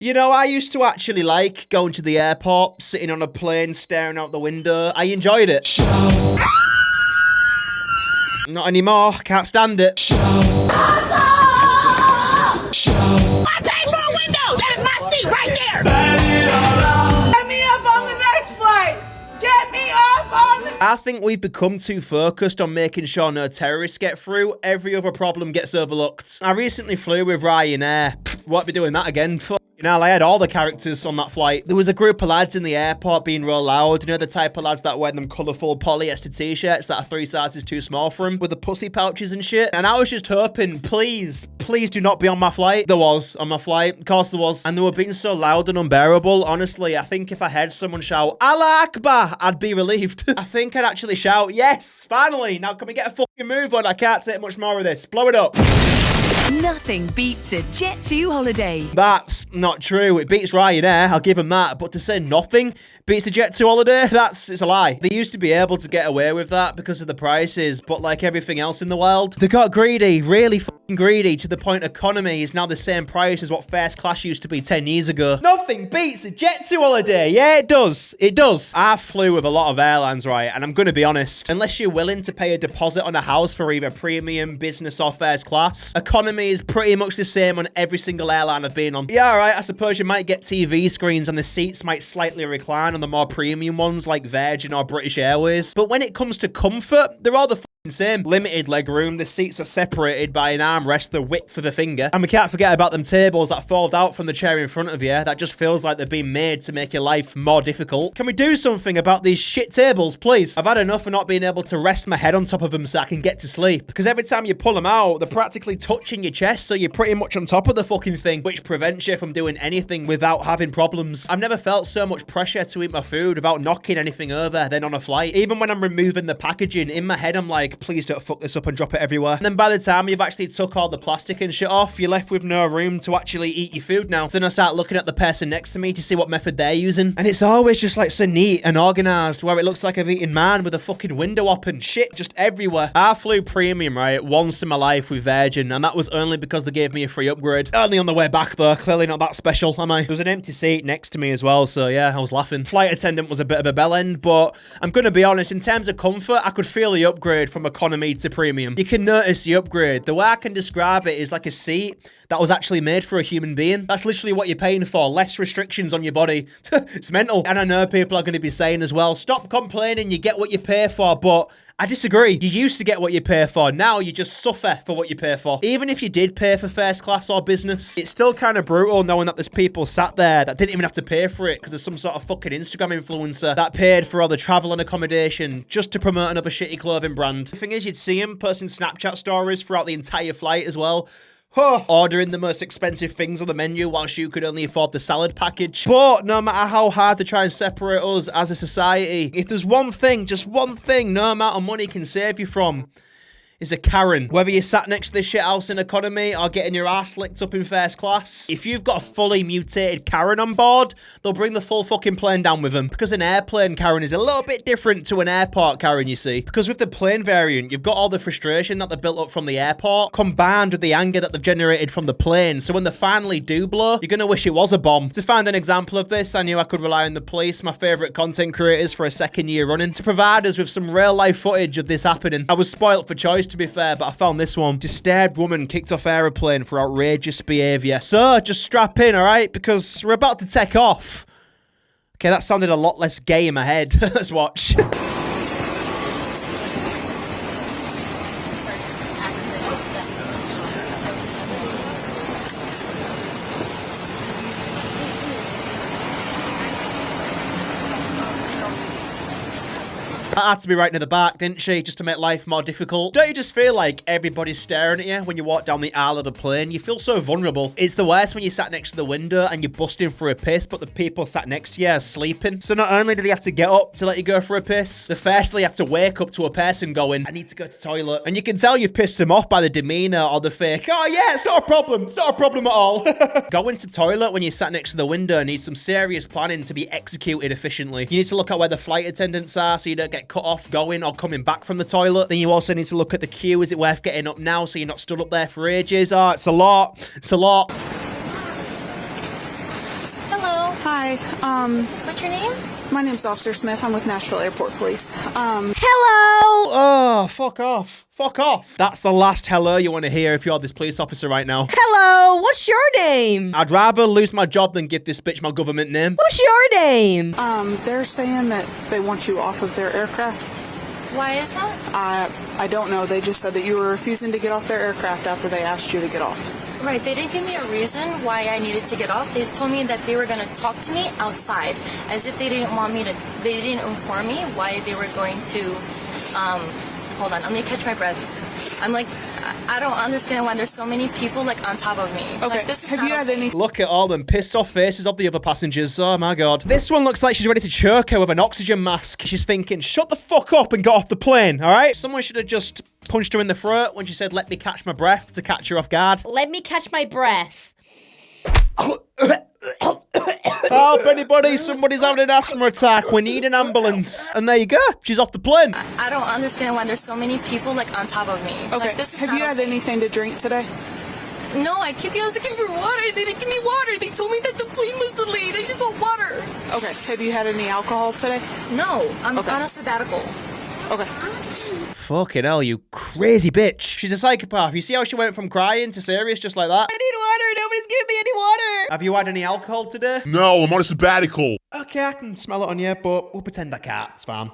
You know, I used to actually like going to the airport, sitting on a plane, staring out the window. I enjoyed it. Not anymore. Can't stand it. I paid for a window! That is my seat right there! Get me up on the next flight! Get me up on the... I think we've become too focused on making sure no terrorists get through. Every other problem gets overlooked. I recently flew with Ryanair. Won't be doing that again. You know, I had all the characters on that flight. There was a group of lads in the airport being real loud. You know, the type of lads that wear them colourful polyester t-shirts that are 3 sizes too small for them, with the pussy pouches and shit. And I was just hoping, please do not be on my flight. There was on my flight. Of course there was. And they were being so loud and unbearable. Honestly, I think if I heard someone shout, Allah Akbar, I'd be relieved. I think I'd actually shout, yes, finally. Now can we get a fucking move on? I can't take much more of this. Blow it up. Nothing beats a Jet2 holiday. That's not true. It beats Ryanair, I'll give them that. But to say nothing beats a Jet2 holiday, it's a lie. They used to be able to get away with that because of the prices, but like everything else in the world, they got greedy, really fucking greedy, to the point economy is now the same price as what first class used to be 10 years ago. Nothing beats a Jet2 holiday. Yeah, it does. It does. I flew with a lot of airlines, right? And I'm going to be honest, unless you're willing to pay a deposit on a house for either premium, business, or first class, economy is pretty much the same on every single airline I've been on. Yeah, alright, I suppose you might get TV screens and the seats might slightly recline on the more premium ones like Virgin or British Airways. But when it comes to comfort, they're all the fucking same. Limited legroom, the seats are separated by an armrest the width of a finger. And we can't forget about them tables that fold out from the chair in front of you. That just feels like they're being made to make your life more difficult. Can we do something about these shit tables, please? I've had enough of not being able to rest my head on top of them so I can get to sleep. Because every time you pull them out, they're practically touching your chest, so you're pretty much on top of the fucking thing, which prevents you from doing anything without having problems. I've never felt so much pressure to eat my food without knocking anything over than on a flight. Even when I'm removing the packaging, in my head I'm like, please don't fuck this up and drop it everywhere. And then by the time you've actually took all the plastic and shit off, you're left with no room to actually eat your food now. So then I start looking at the person next to me to see what method they're using. And it's always just like so neat and organised where it looks like I've eaten man with a fucking window open. Shit just everywhere. I flew premium, right, once in my life with Virgin, and that was only because they gave me a free upgrade. Only on the way back though, clearly not that special, am I? There was an empty seat next to me as well, so yeah, I was laughing. Flight attendant was a bit of a bellend, but I'm gonna be honest, in terms of comfort, I could feel the upgrade from economy to premium. You can notice the upgrade. The way I can describe it is like a seat that was actually made for a human being. That's literally what you're paying for. Less restrictions on your body. It's mental. And I know people are going to be saying as well, stop complaining, you get what you pay for, but I disagree. You used to get what you pay for. Now you just suffer for what you pay for. Even if you did pay for first class or business, it's still kind of brutal knowing that there's people sat there that didn't even have to pay for it because there's some sort of fucking Instagram influencer that paid for all the travel and accommodation just to promote another shitty clothing brand. The thing is, you'd see him posting Snapchat stories throughout the entire flight as well. Ordering the most expensive things on the menu whilst you could only afford the salad package. But no matter how hard they try and separate us as a society, if there's one thing, just one thing no amount of money can save you from, is a Karen. Whether you're sat next to this shit house in economy or getting your ass licked up in first class, if you've got a fully mutated Karen on board, they'll bring the full fucking plane down with them. Because an airplane Karen is a little bit different to an airport Karen, you see. Because with the plane variant, you've got all the frustration that they built up from the airport, combined with the anger that they've generated from the plane. So when they finally do blow, you're gonna wish it was a bomb. To find an example of this, I knew I could rely on the police, my favourite content creators for a second year running, to provide us with some real life footage of this happening. I was spoilt for choice, to be fair, but I found this one. Disturbed woman kicked off aeroplane for outrageous behaviour. So, just strap in, alright? Because we're about to take off. Okay, that sounded a lot less gay in my head. Let's watch. That had to be right near the back, didn't she? Just to make life more difficult. Don't you just feel like everybody's staring at you when you walk down the aisle of a plane? You feel so vulnerable. It's the worst when you sat next to the window and you're busting for a piss, but the people sat next to you are sleeping. So not only do they have to get up to let you go for a piss, they firstly have to wake up to a person going, I need to go to the toilet. And you can tell you've pissed them off by the demeanor or the fake, oh yeah, it's not a problem. It's not a problem at all. Going to toilet when you sat next to the window needs some serious planning to be executed efficiently. You need to look at where the flight attendants are so you don't get cut off going or coming back from the toilet. Then you also need to look at the queue. Is it worth getting up now so you're not stood up there for ages? Oh, it's a lot. It's a lot. Hi. What's your name? My name's Officer Smith. I'm with Nashville Airport Police. Hello! Oh, fuck off. Fuck off. That's the last hello you want to hear if you're this police officer right now. Hello, what's your name? I'd rather lose my job than give this bitch my government name. What's your name? They're saying that they want you off of their aircraft. Why is that? I don't know. They just said that you were refusing to get off their aircraft after they asked you to get off. Right, they didn't give me a reason why I needed to get off. They told me that they were going to talk to me outside, as if they didn't inform me why they were going to, hold on, let me catch my breath. I'm like, I don't understand why there's so many people, like, on top of me. Okay, Like, this is have not you had okay. any... Look at all them pissed off faces of the other passengers. Oh my god. This one looks like she's ready to choke her with an oxygen mask. She's thinking, shut the fuck up and get off the plane, alright? Someone should have just punched her in the throat when she said, let me catch my breath, to catch her off guard. Let me catch my breath. Help anybody, somebody's having an asthma attack. We need an ambulance. And there you go. She's off the plane. I don't understand why there's so many people, like, on top of me. Okay, Like, this is have not you had okay. anything to drink today? No, I keep asking for water. They didn't give me water. They told me that the plane was delayed. I just want water. Okay, have you had any alcohol today? No, I'm Okay. on a sabbatical. Okay. Fucking hell, you crazy bitch. She's a psychopath. You see how she went from crying to serious just like that? I need water. Nobody's giving me any water. Have you had any alcohol today? No, I'm on a sabbatical. Okay, I can smell it on you, but we'll pretend I can't. It's fine.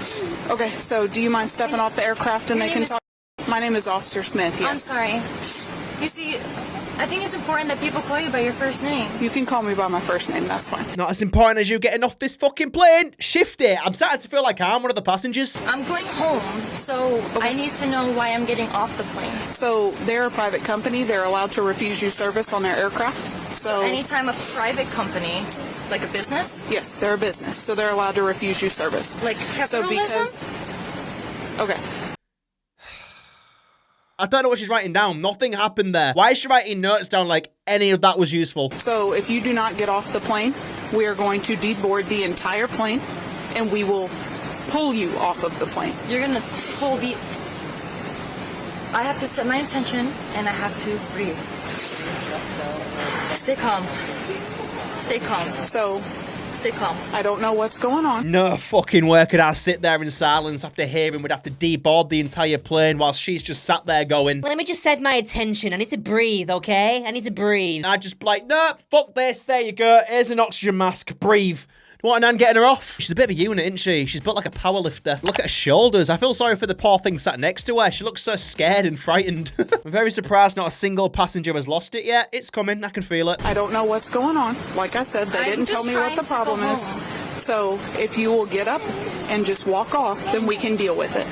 Okay, so do you mind stepping off the aircraft and Your they name can is- talk? My name is Officer Smith, I'm yes. sorry. You see, I think it's important that people call you by your first name. You can call me by my first name, that's fine. Not as important as you getting off this fucking plane. Shift it. I'm starting to feel like I'm one of the passengers. I'm going home, so I need to know why I'm getting off the plane. So they're a private company. They're allowed to refuse you service on their aircraft. So Anytime a private company, like a business, yes, they're a business. So they're allowed to refuse you service. like So capitalism, okay. I don't know what she's writing down. Nothing happened there. Why is she writing notes down like any of that was useful? So if you do not get off the plane, we are going to deboard the entire plane and we will pull you off of the plane. you're gonna pull the... I have to set my intention, and I have to breathe. Stay calm. Stay calm. So Stay calm. I don't know what's going on. No fucking way could I sit there in silence after hearing we'd have to deboard the entire plane while she's just sat there going. Let me just set my attention. I need to breathe, okay? I need to breathe. I'd just be like, no, fuck this. There you go. Here's an oxygen mask. Breathe. You want an getting her off? She's a bit of a unit, isn't she? She's built like a power lifter. Look at her shoulders. I feel sorry for the poor thing sat next to her. She looks so scared and frightened. I'm very surprised not a single passenger has lost it yet. It's coming. I can feel it. I don't know what's going on. Like I said, they I'm didn't tell just me what the trying to go problem is. home. So if you will get up and just walk off, then we can deal with it.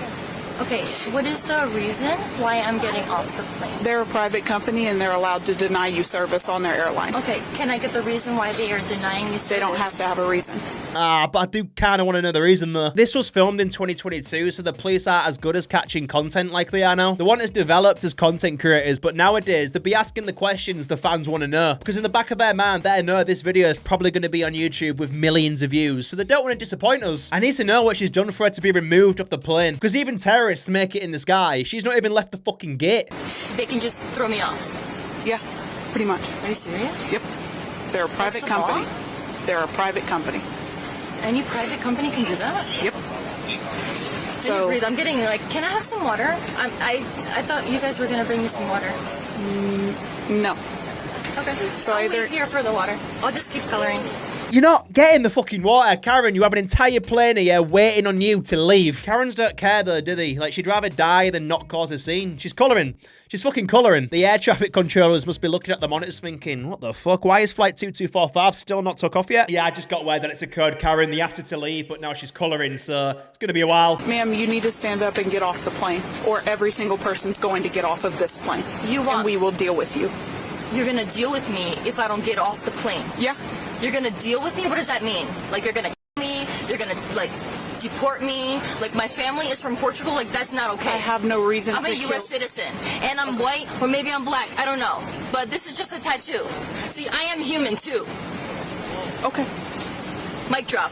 Okay, what is the reason why I'm getting off the plane? They're a private company and they're allowed to deny you service on their airline. Okay, can I get the reason why they are denying you service? They don't have to have a reason. But I do kind of want to know the reason though. This was filmed in 2022, so the police aren't as good as catching content like they are now. They want us developed as content creators, but nowadays they'll be asking the questions the fans want to know. Because in the back of their mind, they know this video is probably going to be on YouTube with millions of views, so they don't want to disappoint us. I need to know what she's done for her to be removed off the plane. Because even terrorists make it in the sky. She's not even left the fucking gate. They can just throw me off. Yeah, pretty much. Are you serious? Yep. They're a private the company. law? They're a private company. Any private company can do that? Yep. So breathe. I'm getting like, can I have some water? I thought you guys were gonna bring me some water. No. Okay. So I'll either- wait here for the water. I'll just keep coloring. You're not getting the fucking water, Karen. You have an entire plane here waiting on you to leave. Karens don't care though, do they? Like, she'd rather die than not cause a scene. She's colouring. She's fucking colouring. The air traffic controllers must be looking at the monitors thinking, what the fuck? Why is flight 2245 still not took off yet? Yeah, I just got word that it's a code, Karen. They asked her to leave, but now she's colouring, so it's going to be a while. Ma'am, you need to stand up and get off the plane, or every single person's going to get off of this plane. And we will deal with you. You're gonna deal with me if I don't get off the plane. Yeah. You're gonna deal with me? What does that mean? Like, you're gonna kill me? You're gonna, like, deport me? Like, my family is from Portugal? Like, that's not okay. I have no reason I'm to a U.S. citizen, and I'm white, or maybe I'm black. I don't know. But this is just a tattoo. See, I am human, too. Okay. Mic drop.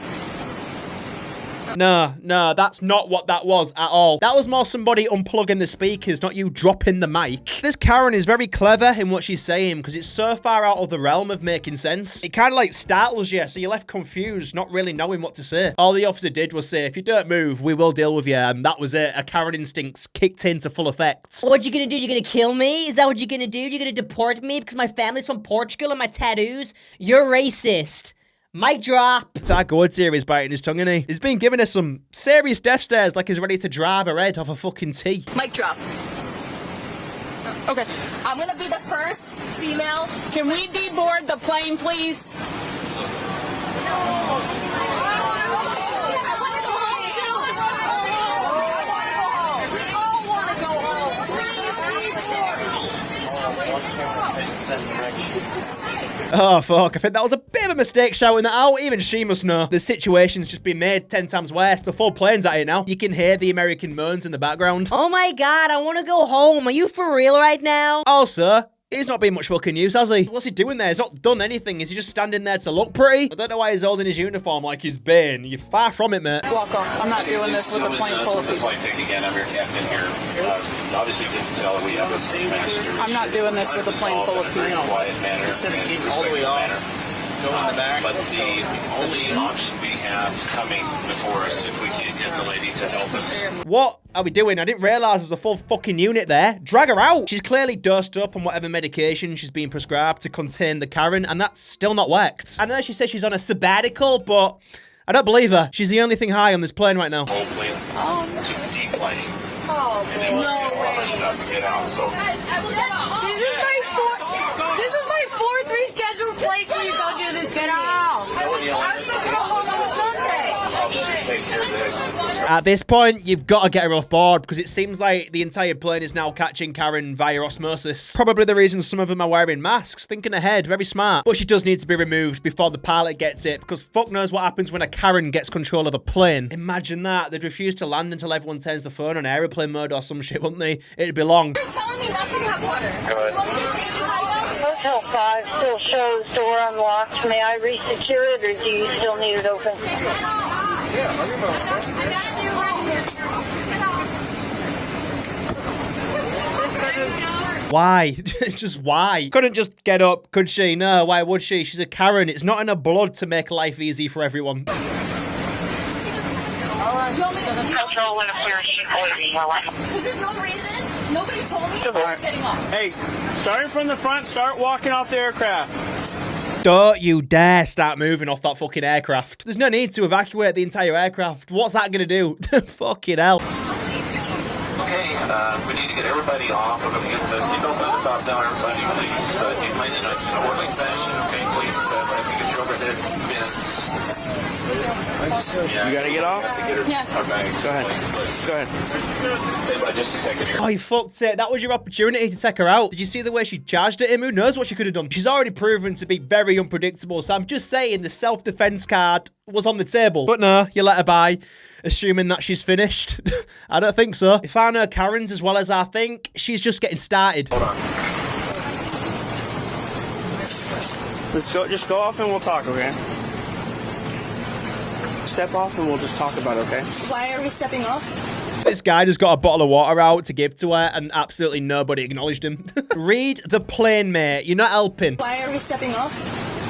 No, that's not what that was at all. That was more somebody unplugging the speakers, not you dropping the mic. This Karen is very clever in what she's saying because it's so far out of the realm of making sense. It kind of like startles you, so you're left confused, not really knowing what to say. All the officer did was say, if you don't move, we will deal with you, and that was it. A Karen instincts kicked into full effect. What you gonna do? You gonna kill me? Is that what you're gonna do? You're gonna deport me because my family's from Portugal and my tattoos? You're racist. Mic drop. Tiger Woods here is biting his tongue, isn't he? He's been giving us some serious death stares like he's ready to drive her head off a fucking tee. Mic drop. Okay. I'm gonna be the first female. Can we deboard the plane, please? Oh, fuck. I think that was a bit of a mistake shouting that out. Even she must know. The situation's just been made 10 times worse. The full plane's at it now. You can hear the American moans in the background. Oh my god, I wanna go home. Are you for real right now? Also, he's not been much fucking use, has he? What's he doing there? He's not done anything. Is he just standing there to look pretty? I don't know why he's holding his uniform like he's Bane. You're far from it, mate. Walk off. I'm not doing this with a plane full of people. Again, I'm your captain here. Obviously, you can tell we have a passenger. I'm not doing this with a plane full of people. Quiet manner. Instead of getting all the way off, go in the back. But the only option we have coming before us, if we can't get the lady to help us. What are we doing? I didn't realise there was a full fucking unit there. Drag her out. She's clearly dosed up on whatever medication she's been prescribed to contain the Karen, and that's still not worked. I know she says she's on a sabbatical, but I don't believe her. She's the only thing high on this plane right now. Whole plane to deplane. Oh, And then we'll no get all our way. stuff and get out. So This is my fourth rescheduled flight. Please don't do this. Get out. I'm supposed to go home on Sunday. I'll just take care of this. At this point, you've got to get her off board because it seems like the entire plane is now catching Karen via osmosis. Probably the reason some of them are wearing masks. Thinking ahead, very smart. But she does need to be removed before the pilot gets it because fuck knows what happens when a Karen gets control of a plane. Imagine that. They'd refuse to land until everyone turns the phone on aeroplane mode or some shit, wouldn't they? It'd be long. You're telling me not to have water. Good. Hotel 5 still shows door unlocked. May I re-secure it, or do you still need it open? Why? Just why? Couldn't just get up, could she? No, why would she? She's a Karen. It's not in her blood to make life easy for everyone. Control when a parachute waiting. Because there's no reason. Nobody told me about getting off. Hey, starting from the front, start walking off the aircraft. Don't you dare start moving off that fucking aircraft. There's no need to evacuate the entire aircraft. What's that gonna do? Fucking hell. Okay, we need to get everybody off. We're going to get the seatbelts on the top down. Everybody, please. Deplane in an orderly fashion. Okay, please. I think it's your overhead bins. You gotta get off? Yeah. Our bags. Go ahead. Please. Go ahead. Stay by just a second here. Oh, you fucked it. That was your opportunity to take her out. Did you see the way she charged at him? Who knows what she could have done? She's already proven to be very unpredictable, so I'm just saying the self-defense card was on the table. But no, you let her by, assuming that she's finished. I don't think so. If I know Karen's as well as I think, she's just getting started. Hold on. Let's go. Just go off and we'll talk, okay? Step off and we'll just talk about it, okay? Why are we stepping off? This guy just got a bottle of water out to give to her, and absolutely nobody acknowledged him. Read the plane, mate. You're not helping. Why are we stepping off?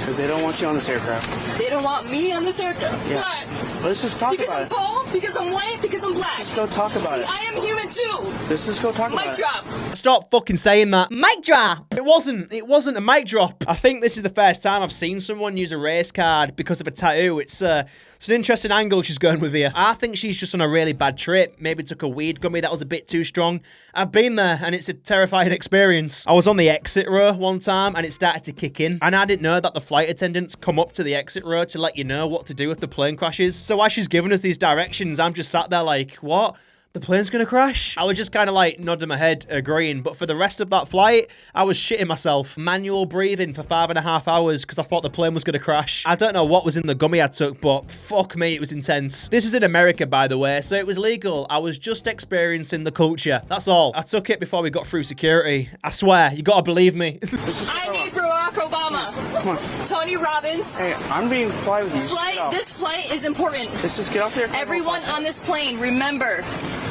Because they don't want you on this aircraft. They don't want me on this aircraft. Yeah. Why? Let's just talk Because about I'm it. tall? Because I'm white? Because I'm black? Let's go talk about it. I am human too. Let's just go talk about Mic it. drop. Stop fucking saying that. Mic drop. It wasn't a mic drop. I think this is the first time I've seen someone use a race card because of a tattoo. It's an interesting angle she's going with here. I think she's just on a really bad trip. Maybe took a weed gummy that was a bit too strong. I've been there and it's a terrifying experience. I was on the exit row one time and it started to kick in. And I didn't know that the flight attendants come up to the exit row to let you know what to do if the plane crashes. So while she's giving us these directions, I'm just sat there like, what? The plane's gonna crash? I was just kind of like nodding my head, agreeing. But for the rest of that flight, I was shitting myself. Manual breathing for 5.5 hours because I thought the plane was gonna crash. I don't know what was in the gummy I took, but fuck me, it was intense. This was in America, by the way, so it was legal. I was just experiencing the culture. That's all. I took it before we got through security. I swear, you gotta believe me. I need Barack Obama. Come on. Tony Robbins. Hey, I'm being polite with you. Just get off. This flight is important. Let's just get off there. Everyone on this plane, remember,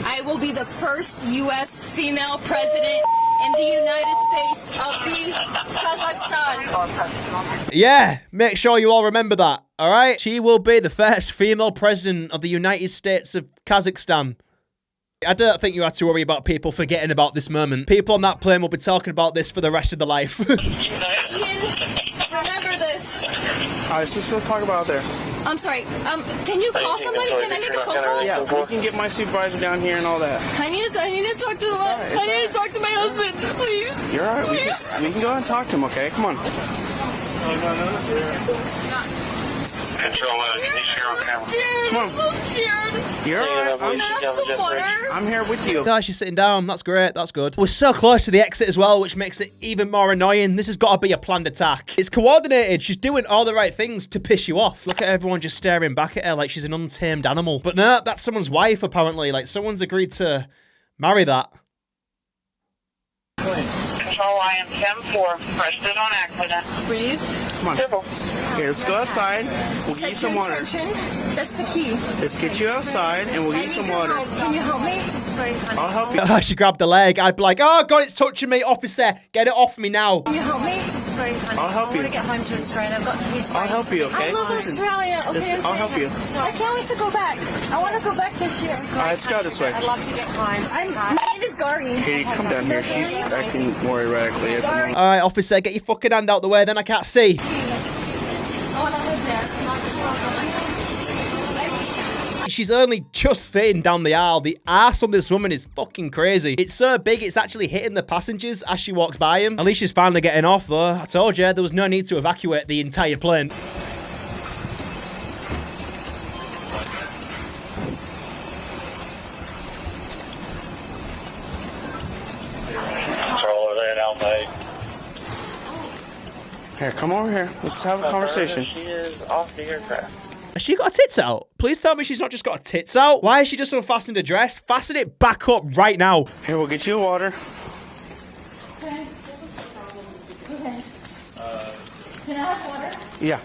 I will be the first U.S. female president in the United States of the Kazakhstan. Yeah, make sure you all remember that, alright? She will be the first female president of the United States of Kazakhstan. I don't think you have to worry about people forgetting about this moment. People on that plane will be talking about this for the rest of their life. Ian, remember this. Alright, let's just go talk about it there. I'm sorry. Can you call somebody? Can I make a phone call? Yeah, we can get my supervisor down here and all that. I need to talk to him. I need to talk to my husband, please. You're alright. We can go ahead and talk to him, okay? Come on. Control, can you share on camera? Come on. I'm so scared. You're alright. I'm here with you. Guys, she's sitting down. That's great. That's good. We're so close to the exit as well, which makes it even more annoying. This has got to be a planned attack. It's coordinated. She's doing all the right things to piss you off. Look at everyone just staring back at her like she's an untamed animal. But no, that's someone's wife, apparently. Like, someone's agreed to marry that. Control, I am 10-4. Preston on accident. Breathe. Come on. Okay, let's go outside. We'll get you some water. That's the key. Let's get you outside and we'll get you some water. Can you help me? I'll help you. She grabbed the leg. I'd be like, oh, God, it's touching me. Officer, get it off me now. Can you help me? I'll help you. I want to get home to Australia. I've got the keys. I'll help you, okay? I love Australia. Okay, I'll help you. I can't wait to go back. I want to go back this year. Alright, let's go this way. I'd love to get home. My name is Gary. Katie, come down here. She's acting more erratically at the moment. All right, officer, get your fucking hand out the way, then I can't see. I want to live there. She's only just fitting down the aisle. The ass on this woman is fucking crazy. It's so big, it's actually hitting the passengers as she walks by him. At least she's finally getting off, though. I told you, there was no need to evacuate the entire plane. Here, come over here. Let's have a conversation. She is off the aircraft. Has she got her tits out? Please tell me she's not just got her tits out. Why has she just unfastened her dress? Fasten it back up right now. Here, we'll get you water. Okay. Can I have water? Yeah.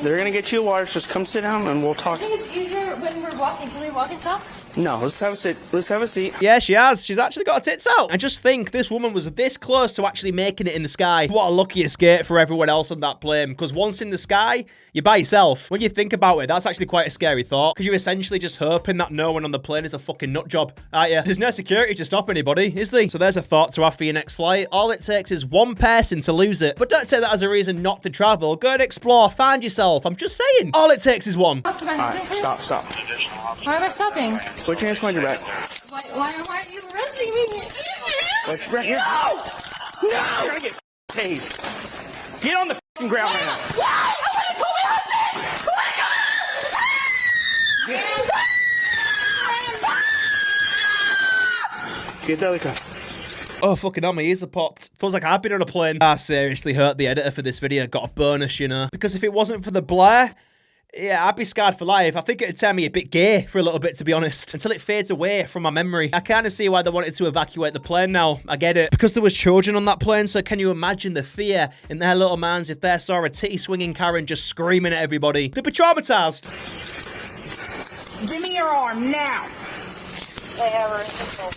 They're gonna get you water. So just come sit down and we'll talk. I think it's easier when we're walking. Can we walk and talk? No, let's have a sit. Let's have a seat. Yeah, she has. She's actually got her tits out. And just think, this woman was this close to actually making it in the sky. What a lucky escape for everyone else on that plane. Because once in the sky, you're by yourself. When you think about it, that's actually quite a scary thought. Because you're essentially just hoping that no one on the plane is a fucking nut job, aren't you? There's no security to stop anybody, is there? So there's a thought to have for your next flight. All it takes is one person to lose it. But don't take that as a reason not to travel. Go and explore. Find yourself. I'm just saying. All it takes is one. Alright, stop. Why am I stopping? Put your hands behind your back. Why are you arresting me? Are you serious? Right here. No! You're gonna get tased. Get on the fucking ground right now. Why? I want to call my husband! Get the other car. Oh, fucking hell, my ears are popped. Feels like I've been on a plane. I seriously hurt the editor for this video. Got a bonus, you know. Because if it wasn't for the blare, yeah, I'd be scarred for life. I think it'd turn me a bit gay for a little bit, to be honest, until it fades away from my memory. I kind of see why they wanted to evacuate the plane now. I get it. Because there was children on that plane, so can you imagine the fear in their little minds if they saw a titty-swinging Karen just screaming at everybody? They'd be traumatized. Give me your arm now! They have her in control.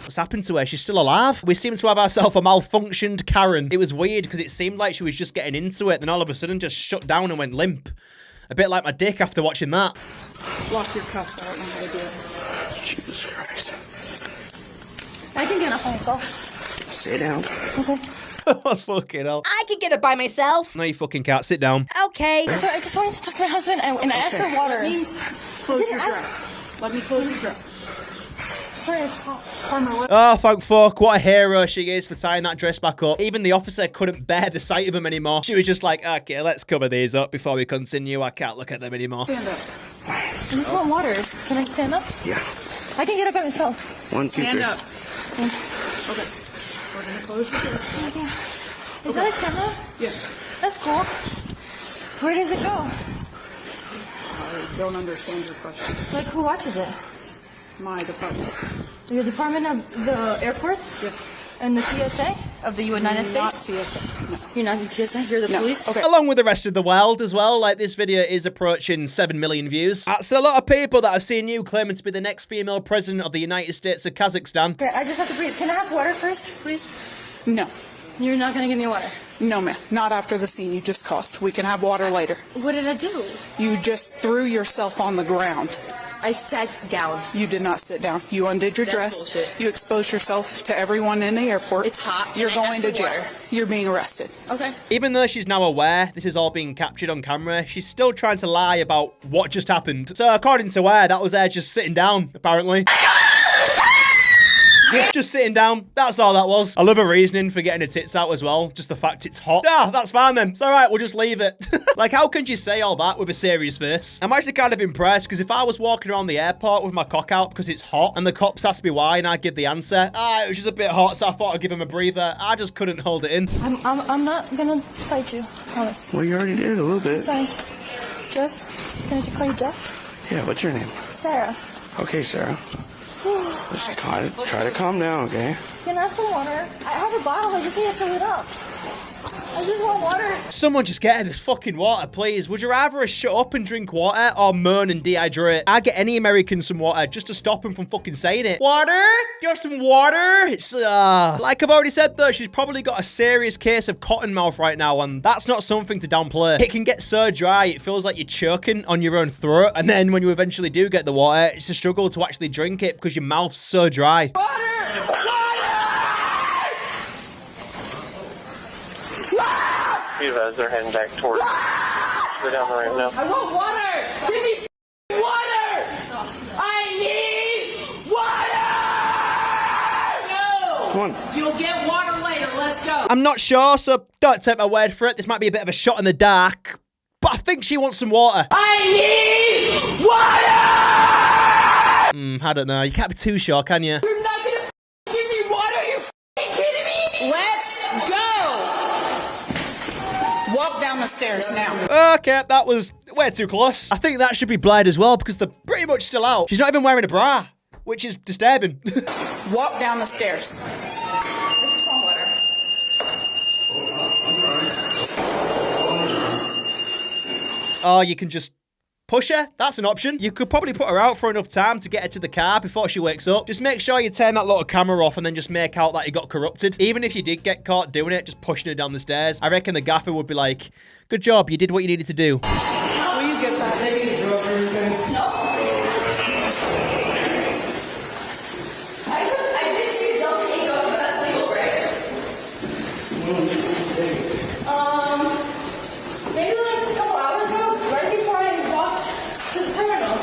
What's happened to her? She's still alive? We seem to have ourselves a malfunctioned Karen. It was weird because it seemed like she was just getting into it, then all of a sudden just shut down and went limp. A bit like my dick after watching that. Lock your cuffs. I don't know how to do it. Jesus Christ. I can get a phone call. Sit down. Okay. Oh, fucking hell. I can get it by myself. No, you fucking can't. Sit down. Okay. So I just wanted to talk to my husband, and I asked for water. Close your dress. Let me close your dress. Sorry, it's hot. Oh, thank fuck. What a hero she is for tying that dress back up. Even the officer couldn't bear the sight of him anymore. She was just like, okay, let's cover these up before we continue. I can't look at them anymore. Stand up. I just want water. Can I stand up? Yeah. I can get up by myself. 1, 2, 3. Stand up. Okay. We're gonna close your door. Is that a camera? Yes. That's cool. Where does it go? I don't understand your question. Like, who watches it? My department. Your Department of the Airports? Yes. And the TSA of the United Not States? TSA. No. You're not the TSA? You're the No. police? Okay. Along with the rest of the world as well. Like, this video is approaching 7 million views. That's a lot of people that have seen you claiming to be the next female president of the United States of Kazakhstan. Okay, I just have to breathe. Can I have water first, please? No. You're not gonna give me water. No, ma'am. Not after the scene you just caused. We can have water later. What did I do? You just threw yourself on the ground. I sat down. You did not sit down. You undid your That's dress. bullshit. You exposed yourself to everyone in the airport. It's hot, and You're I going asked to for jail. water. You're being arrested. Okay. Even though she's now aware this is all being captured on camera, she's still trying to lie about what just happened. So according to her, that was her just sitting down, apparently. Just sitting down. That's all that was. I love her reasoning for getting her tits out as well. Just the fact it's hot. Ah, that's fine then. It's all right. We'll just leave it. Like, how can you say all that with a serious face? I'm actually kind of impressed because if I was walking around the airport with my cock out because it's hot and the cops asked me why and I give the answer, it was just a bit hot, so I thought I'd give him a breather. I just couldn't hold it in. I'm not gonna fight you, promise. Well, you already did a little bit. Sorry. Jeff? Can I just call you Jeff? Yeah, what's your name? Sarah. Okay, Sarah. Just try to calm down, okay? Can I have some water? I have a bottle, I just need to fill it up. I just want water. Someone just get her this fucking water, please. Would you rather her shut up and drink water or moan and dehydrate? I'd get any American some water just to stop him from fucking saying it. Water? Do you have some water? It's, like I've already said though, she's probably got a serious case of cotton mouth right now, and that's not something to downplay. It can get so dry, it feels like you're choking on your own throat, and then when you eventually do get the water, it's a struggle to actually drink it because your mouth's so dry. You guys are heading back towards. We're down the ramp now. I want water! Give me water! I need water! No! Come on. You'll get water later. Let's go. I'm not sure, so don't take my word for it. This might be a bit of a shot in the dark, but I think she wants some water. I need water! I don't know. You can't be too sure, can you? You're not gonna give me water? Are you kidding me? Let's go! Walk down the stairs now. Okay, that was way too close. I think that should be blurred as well because they're pretty much still out. She's not even wearing a bra, which is disturbing. Walk down the stairs. I just want water. Or you can just push her. That's an option. You could probably put her out for enough time to get her to the car before she wakes up. Just make sure you turn that little camera off and then just make out that you got corrupted. Even if you did get caught doing it, just pushing her down the stairs. I reckon the gaffer would be like, good job, you did what you needed to do. Will you get that, lady? I did see adults take off, but that's legal, right? Maybe like a couple hours ago, right before I walked to the terminal.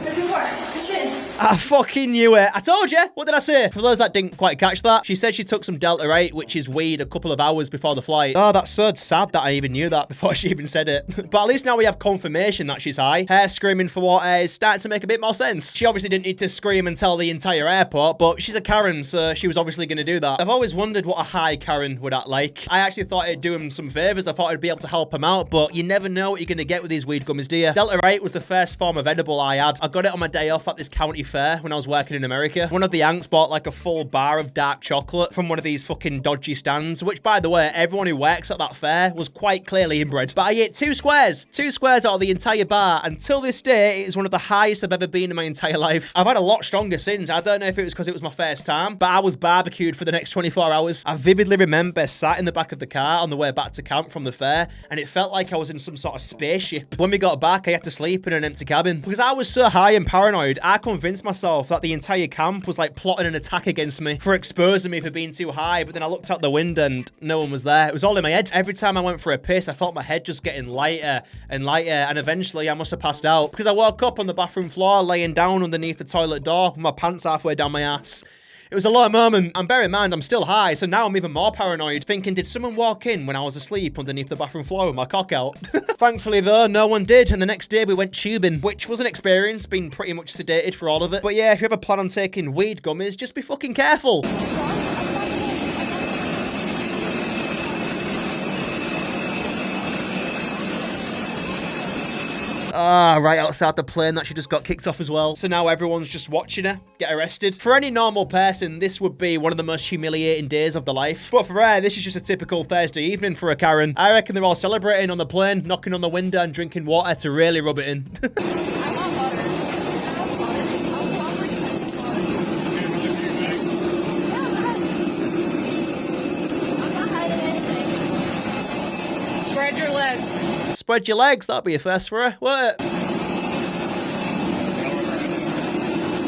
Before, pitch in. I fucking knew it. I told you. What did I say? For those that didn't quite catch that, she said she took some Delta 8, which is weed, a couple of hours before the flight. Oh, that's so sad that I even knew that before she even said it. But at least now we have confirmation that she's high. Her screaming for water is starting to make a bit more sense. She obviously didn't need to scream and tell the entire airport, but she's a Karen, so she was obviously going to do that. I've always wondered what a high Karen would act like. I actually thought it'd do him some favors. I thought I'd be able to help him out, but you never know what you're going to get with these weed gummies, do you? Delta 8 was the first form of edible I had. I got it on my day off at this county fair when I was working in America. One of the Yanks bought like a full bar of dark chocolate from one of these fucking dodgy stands, which by the way, everyone who works at that fair was quite clearly inbred. But I ate two squares out of the entire bar. Until this day, it is one of the highest I've ever been in my entire life. I've had a lot stronger since. I don't know if it was because it was my first time, but I was barbecued for the next 24 hours. I vividly remember sat in the back of the car on the way back to camp from the fair, and it felt like I was in some sort of spaceship. When we got back, I had to sleep in an empty cabin. Because I was so high and paranoid, I convinced myself that the entire camp was like plotting an attack against me for exposing me for being too high, but then I looked out the window and no one was there. It was all in my head. Every time I went for a piss, I felt my head just getting lighter and lighter, and eventually I must have passed out because I woke up on the bathroom floor laying down underneath the toilet door with my pants halfway down my ass. It was a low moment, and bear in mind, I'm still high, so now I'm even more paranoid, thinking, did someone walk in when I was asleep underneath the bathroom floor with my cock out? Thankfully, though, no one did, and the next day we went tubing, which was an experience, being pretty much sedated for all of it. But yeah, if you ever plan on taking weed gummies, just be fucking careful. Right outside the plane that she just got kicked off as well. So now everyone's just watching her get arrested. For any normal person, this would be one of the most humiliating days of their life. But for her, this is just a typical Thursday evening for a Karen. I reckon they're all celebrating on the plane, knocking on the window and drinking water to really rub it in. Spread your legs. Spread your legs, that'll be a first for her, won't it?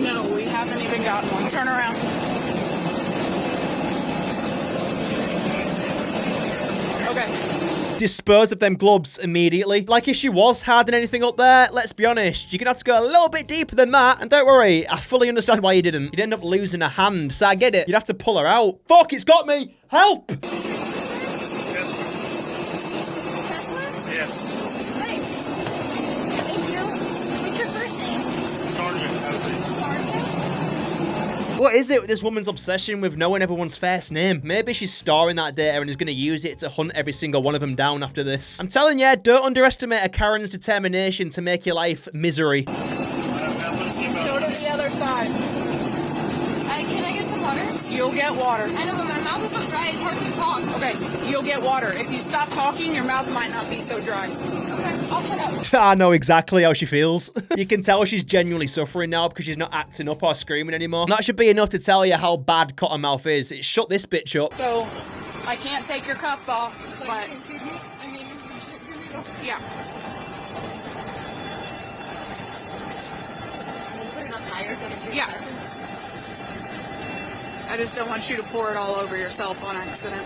No, we haven't even gotten one. Turn around. Okay. Dispose of them gloves immediately. Like if she was hiding anything up there, let's be honest, you're gonna have to go a little bit deeper than that. And don't worry, I fully understand why you didn't. You'd end up losing a hand, so I get it. You'd have to pull her out. Fuck, it's got me! Help! Nice. Thank you. What's your first name? Sergeant. What is it with this woman's obsession with knowing everyone's first name? Maybe she's storing that data and is going to use it to hunt every single one of them down after this. I'm telling you, don't underestimate a Karen's determination to make your life misery. Go to the other side. Can I get some water? You'll get water. I know, but my mouth is so dry, it's hard to talk. Okay, you'll get water. If you stop talking, your mouth might not be so dry. Okay, I'll shut up. I know exactly how she feels. You can tell she's genuinely suffering now because she's not acting up or screaming anymore. That should be enough to tell you how bad Cottonmouth is. It shut this bitch up. So, I can't take your cuffs off, but yeah. Put it up higher so Yeah. I just don't want you to pour it all over yourself on accident.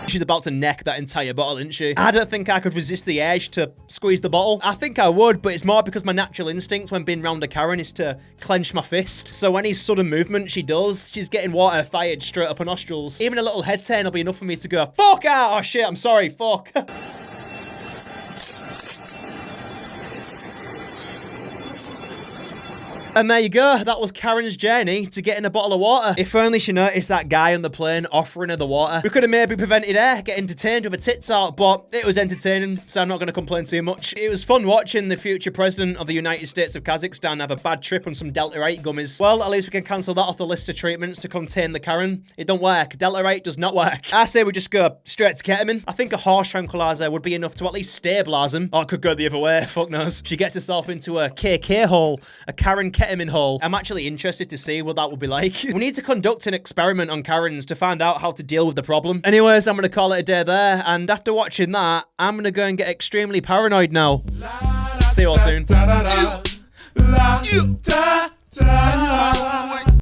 She's about to neck that entire bottle, isn't she? I don't think I could resist the urge to squeeze the bottle. I think I would, but it's more because my natural instinct when being round a Karen is to clench my fist. So any sudden movement she does, she's getting water fired straight up her nostrils. Even a little head turn will be enough for me to go, fuck out! Oh shit, I'm sorry, fuck. And there you go, that was Karen's journey to getting a bottle of water. If only she noticed that guy on the plane offering her the water. We could have maybe prevented her getting detained with her tits out, but it was entertaining, so I'm not going to complain too much. It was fun watching the future president of the United States of Kazakhstan have a bad trip on some Delta 8 gummies. Well, at least we can cancel that off the list of treatments to contain the Karen. It don't work. Delta 8 does not work. I say we just go straight to ketamine. I think a horse tranquilizer would be enough to at least stabilize him. Or it could go the other way, fuck knows. She gets herself into a KK hole, a Karen ketamine hole. I'm actually interested to see what that would be like. We need to conduct an experiment on Karens to find out how to deal with the problem. Anyways, I'm going to call it a day there, and after watching that, I'm going to go and get extremely paranoid now. See you all soon.